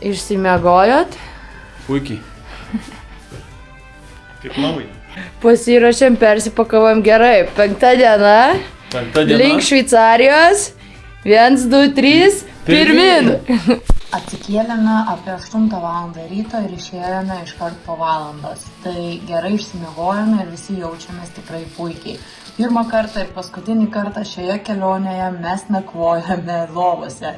Išsimiegojot? Puikiai. Kaip nauja. Pasiruošėm, persipakavome gerai. 5 diena. Link Šveicarijos. 1, 2, 3. Pirmin. Atsikėlėme apie 8 valandą ryto ir išėjome iškart po valandos. Tai gerai išsimiegojome ir visi jaučiamės tikrai puikiai. Pirmą kartą ir paskutinį kartą šioje kelionėje mes nakvojame lovose.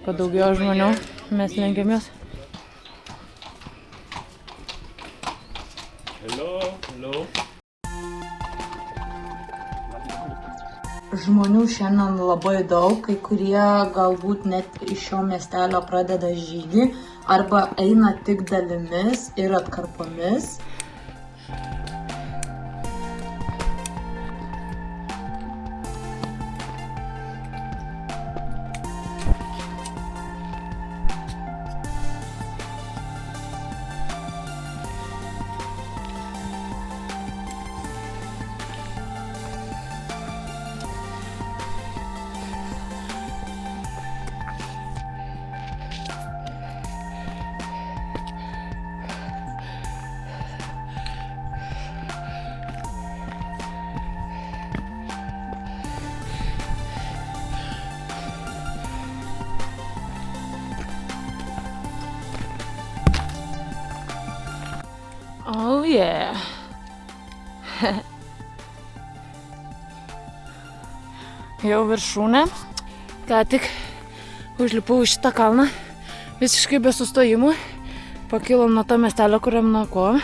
Padaugėjo žmonių, mes lenkiamės. Hello. Žmonių šiandien labai daug, kai kurie galbūt net iš šio miestelio pradeda žygį arba eina tik dalimis ir atkarpomis. Oh yeah. Jau viršūnė. Ką tik užlipau į šitą kalną. Visiškai be sustojimų. Pakilom nuo to miestelio, kuriam nakvojom.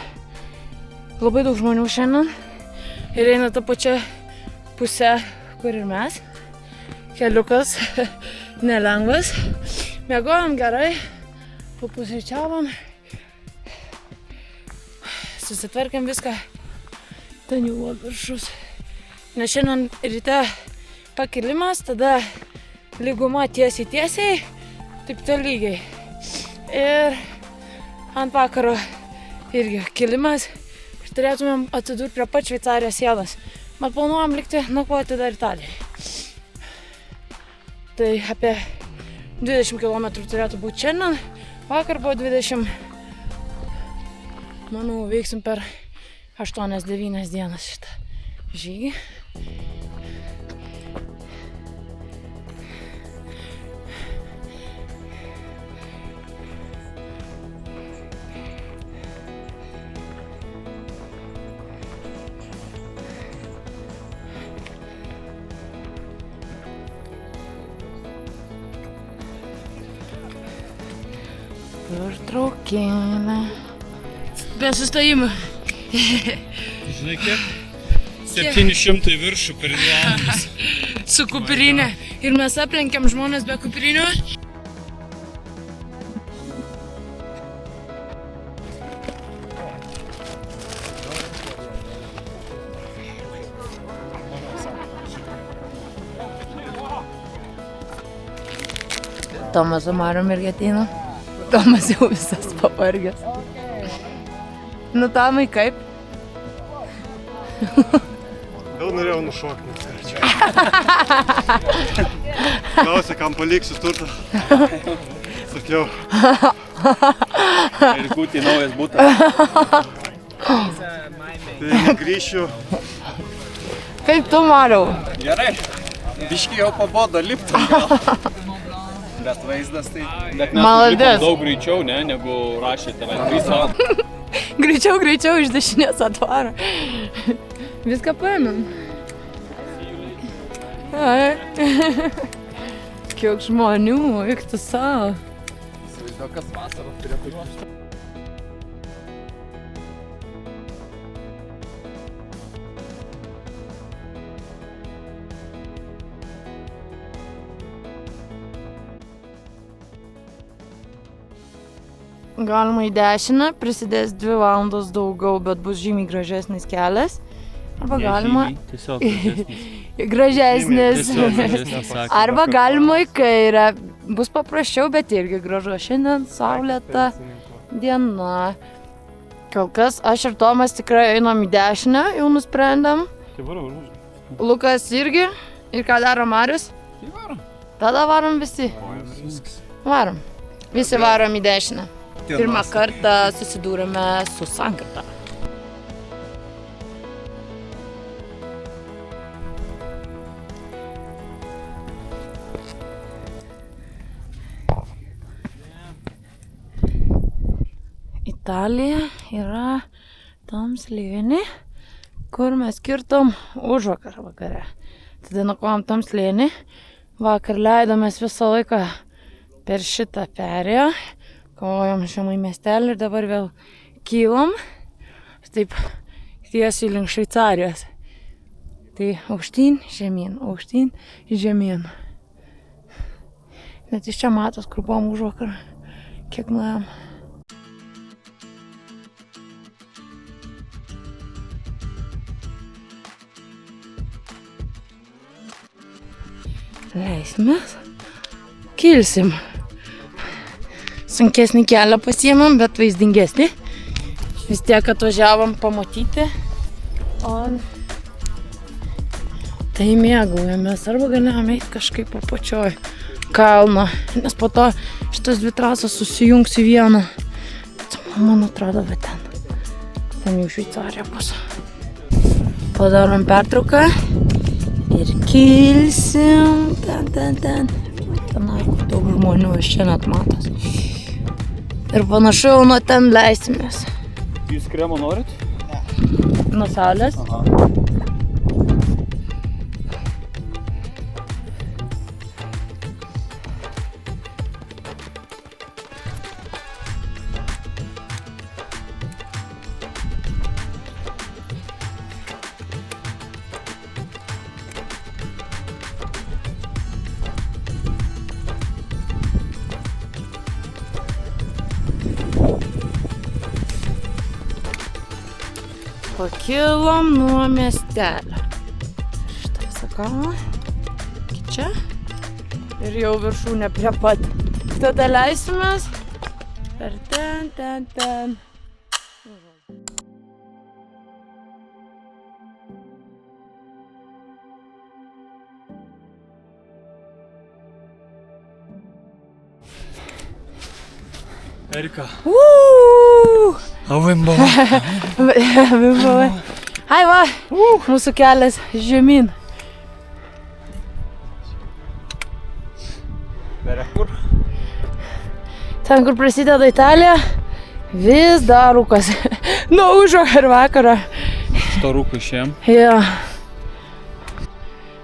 Labai daug žmonių šiandien. Ir eina tą pačią pusę, kur ir mes. Keliukas nelengvas. Miegojom gerai. Papusryčiavom. Susitvarkėm viską, ten jau viršus. Nes šiandien ryte pakilimas, tada lyguma tiesiai, taip tolygiai. Ir ant vakaro irgi kilimas ir turėtumėm atsidurti prie pat Šveicarijos sienos. Mat planuojam likti nakvoti dar Italijai. Tai apie 20 km turėtų būti šiandien, vakar buvo 20. Manau, veiksim per 8-9 dienas šitą žygį. Pertraukėlė. Be sustojimų. Žinai kiek? 700 viršų per 2 valandas. Su kuprinė. Ir mes aplenkiam žmonės be kuprinių. Tomas su Marium irgi ateina. Tomas jau visas pavargęs. Nu, Tomai, kaip? Jau norėjau nušokti. Klausia, kam paliksiu turtą. Sakiau. Ir būti naujas būtas. Tai negrįšiu. Kaip tu, Mariau? Gerai. Biški jau pabodo lipti gal. Bet vaizdas tai... Bet mes lipom daug greičiau, ne, negu rašė tave 3 valandas. Greičiau iš dešinės atvaro. Viską paėmėm. Kiek žmonių, eik tu savo. Įsivaizduoju, kas vasaros turėtų būti. Galima į dešinę, prisidės 2 valandos daugiau, bet bus žymiai gražesnis kelias. Arba galima Tiesiog gražesnis. gražesnis. Arba galima į kairę. Bus paprasčiau, bet irgi gražu. Šiandien saulėta diena. Kol kas aš ir Tomas tikrai einam į dešinę, jau nusprendėm. Tai varom. Lukas irgi. Ir ką daro Marius? Tada varom visi. Varom. Visi varom į dešinę. Pirmą kartą susidūrėme su sankirta. Italija yra tam slėny, kur mes kirtom užvakar vakare. Tada nakvojom tam slėny, vakar leidomės visą laiką per šitą perėją, kovojom žemai miestelį ir dabar vėl kylam, taip tiesiai link Šveicarijos. Tai aukštyn, žemyn, aukštyn, žemyn. Net iš čia matos, kur buvom užvakar, kiek nuėjom. Leisimės, kilsim. Sunkesnį kelią pasiėmėm, bet vaizdingesnį. Vis tiek atvažiavom pamatyti. O tai mėgaujamės. Arba galėjom eiti kažkaip apačioj kalną. Nes po to šitas dvi trasos susijungs į vieną. Man atrodo, bet ten jau Šveicarija bus. Padarom pertrauką. Ir kilsim, ten. Tenai daug žmonių iš čia net matos. Ir panašu jau nuo ten leisimės. Jūs kremo norit? Nuo saulės. Pakilom nuo miestelio. Šitą visą kalną. Iki čia. Ir jau viršūnė prie pat. Tada leisimės. Per ten. Erika. Vimbo. Ai va, mūsų kelias žemyn. Kur? Ten, kur prasideda Italija, vis dar rūkas. Nuo užvakar vakarą. Šito rūko išėjom. Jo.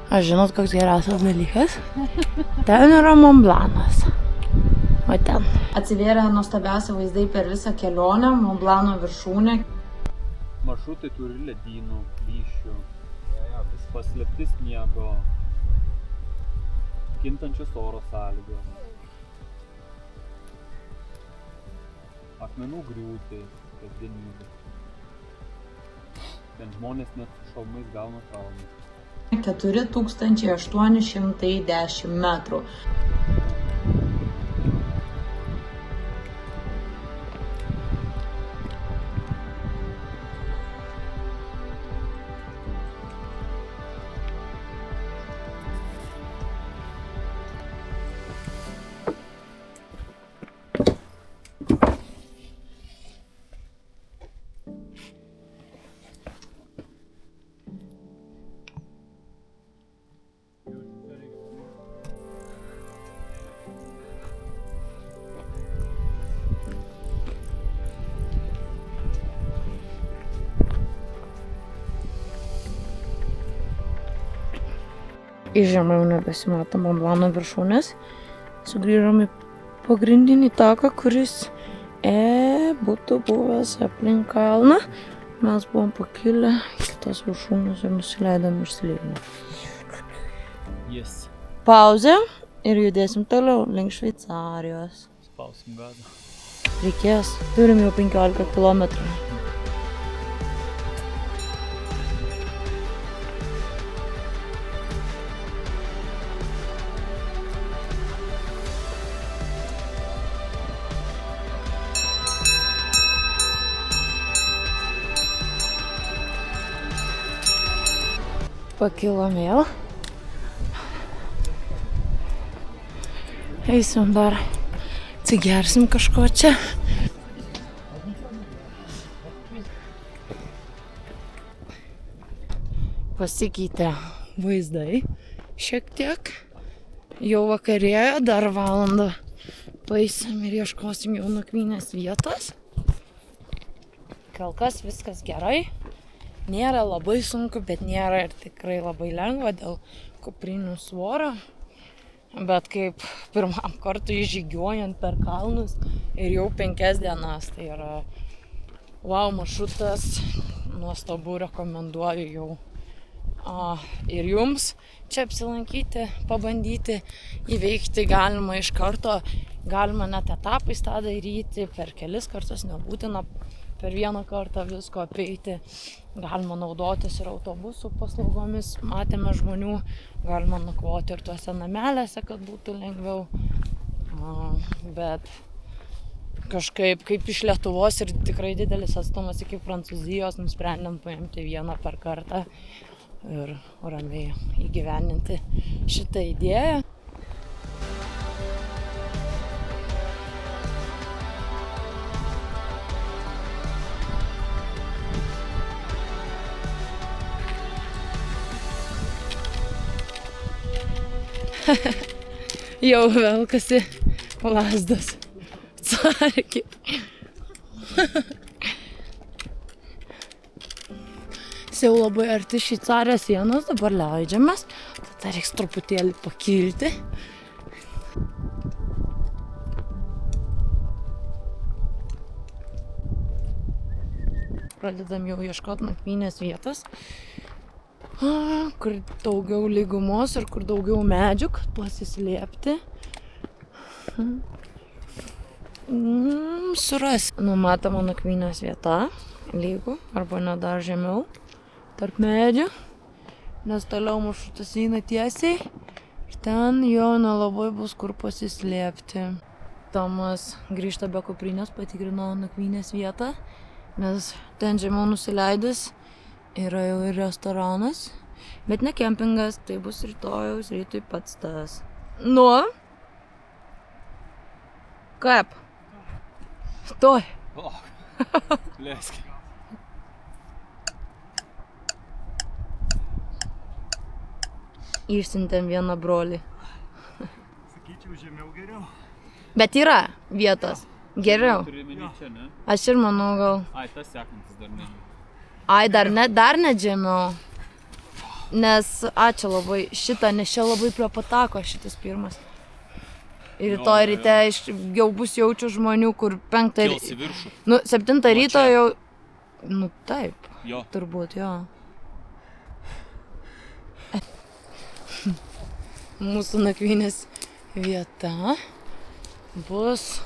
Aš žinot, koks geriausias dalykas? Ten yra Mont Blancas. O ten. Atsivėrė nuostabiausi vaizdai per visą kelionę, Mont Blanco viršūnė. Maršrutai turi ledynų, plyšių, vis paslėpti sniego, kintančios oro sąlygos, akmenų griūtį, kasdienybė. Ten žmonės net su šalmais gauna traumų. 4810 metrų. Iš žemai jau nebesimato Mont Blanco viršūnės. Sugrįžom į pagrindinį taką, kuris būtų buvęs aplink kalną. Mes buvom pakilę iki tos viršūnės ir nusileidom iš slėnio. Yes. Pauzė ir judėsim toliau link Šveicarijos. Spausim gazą. Reikės. Turim jau 15 kilometrų. Pakilom vėl. Eisim dar, atsigersim kažko čia. Pasikeitė vaizdai šiek tiek. Jau vakarėjo, dar valandą paeisim ir ieškosim jau nakvynės vietos. Kol kas viskas gerai. Nėra labai sunku, bet nėra ir tikrai labai lengva dėl kuprinių svorio. Bet kaip pirmam kartui žygiuojant per kalnus ir jau 5 dienas, tai yra wow maršrutas, nuostabu, rekomenduoju jau ir jums čia apsilankyti, pabandyti įveikti galima iš karto, galima net etapais tą daryti, per kelis kartus nebūtina per vieną kartą visko apeiti. Galima naudotis ir autobusų paslaugomis, matėme žmonių, galima nakvoti ir tuose namelėse, kad būtų lengviau. Bet kažkaip, kaip iš Lietuvos ir tikrai didelis atstumas iki Prancūzijos, nusprendėm paimti vieną per kartą ir ramiai įgyvendinti šitą idėją. Jau velkasi lazdos. Atsargiai. Jau labai arti Šveicarijos sienos, dabar leidžiamės. Tada reiks truputėlį pakilti. Pradedam jau ieškoti nakvynės vietos, kur daugiau lygumos ir kur daugiau medžių, kad pasislėpti. Suras. Numatoma nakvynės vieta, lygų, arba net dar žemiau, tarp medžių, nes toliau maršrutas eina tiesiai ir ten jo nelabai bus kur pasislėpti. Tomas grįžta be kuprinės, patikrino nakvynės vietą, nes ten žemiau nusileidus yra jau ir restoranas, bet ne kempingas, tai bus rytojaus rytui pats tas. Nu? Kaip? Stoj. Leisk. Išsiuntėm vieną brolį. Sakyčiau, žemiau geriau. Bet yra vietos. Geriau. Aš ir manau gal. Ai, tas sekantis dar ne. Ai, dar net žemiau. Nes čia labai šitą, nes čia labai prie patako šitas pirmas. Ir rytoj ryte jau bus jaučiu žmonių, kur 5 ryto. 7 ryto jau. Nu taip. Jo. Turbūt, jo. Mūsų nakvynės vieta bus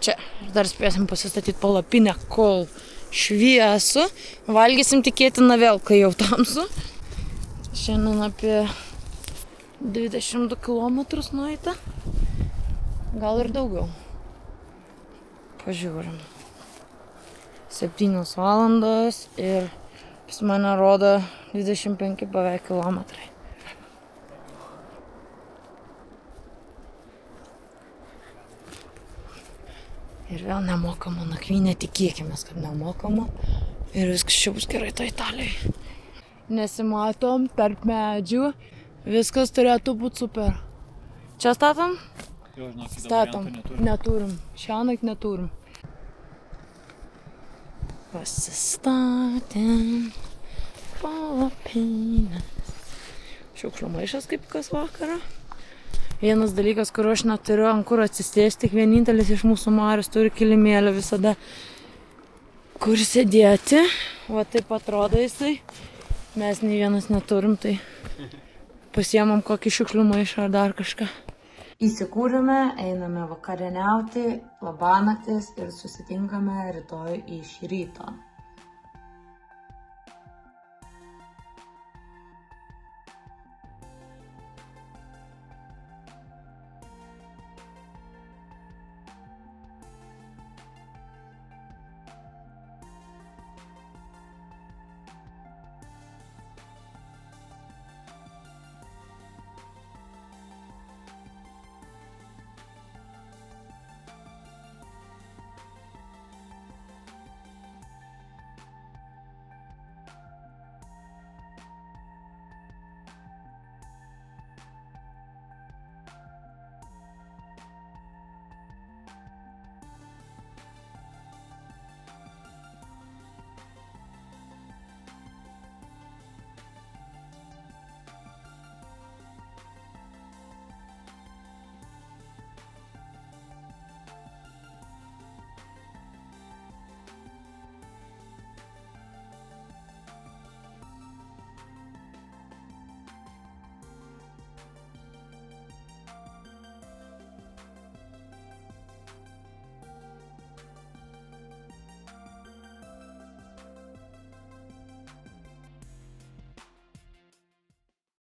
čia. Dar spėsim pasistatyti palapinę, kol šviesu. Valgysim tikėtina vėl, kai jau tamsu. Šiandien apie 22 kilometrus nueita. Gal ir daugiau. Pažiūrim. 7 valandos ir pas mane rodo 25 beveik kilometrai. Ir vėl nemokama nakvynė, tikėkimės, kad nemokama. Ir viskas čia bus gerai to Italijai. Nesimatom tarp medžių, viskas turėtų būti super. Čia statom? Jo, žinok, statom. Neturim. Šiąnakt neturim. Pasistatėm palapines. Šiukšlių maišas kaip kas vakarą. Vienas dalykas, kur aš neturiu ant kur atsisėsti, tik vienintelis iš mūsų Marius turi kilimėlį visada, kur sėdėti. Va taip atrodo jisai. Mes nei vienas neturim, tai pasiemam kokį šiukšlių maišą ar dar kažką. Įsikūrėme, einame vakarieniauti, labanaktis ir susitinkame rytoj iš ryto.